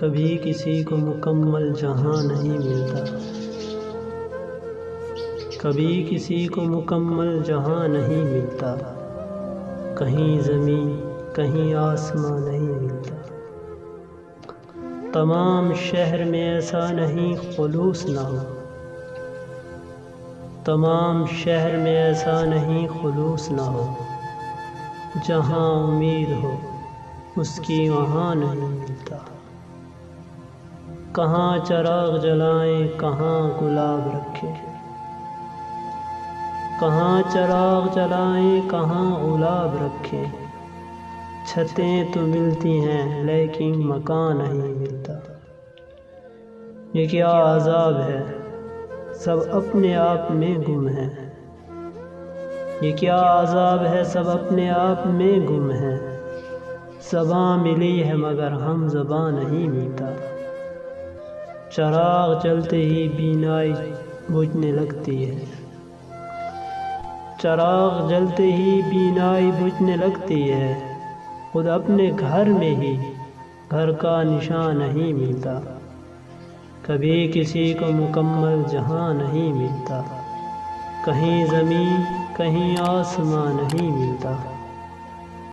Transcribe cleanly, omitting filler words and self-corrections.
کبھی کسی کو مکمل جہاں نہیں ملتا، کبھی کسی کو مکمل جہاں نہیں ملتا، کہیں زمین کہیں آسماں نہیں ملتا۔ تمام شہر میں ایسا نہیں خلوص نہ ہو، تمام شہر میں ایسا نہیں خلوص نہ ہو، جہاں امید ہو اس کی وہاں نہیں ملتا۔ کہاں چراغ جلائیں کہاں گلاب رکھے، کہاں چراغ جلائیں کہاں گلاب رکھے، چھتیں تو ملتی ہیں لیکن مکان نہیں ملتا۔ یہ کیا عذاب ہے سب اپنے آپ میں گم ہیں، یہ کیا عذاب ہے سب اپنے آپ میں گم ہیں، زباں ملی ہے مگر ہم زباں نہیں ملتا۔ چراغ جلتے ہی بینائی بجھنے لگتی ہے، چراغ جلتے ہی بینائی بجھنے لگتی ہے، خود اپنے گھر میں ہی گھر کا نشان نہیں ملتا۔ کبھی کسی کو مکمل جہاں نہیں ملتا، کہیں زمین کہیں آسماں نہیں ملتا۔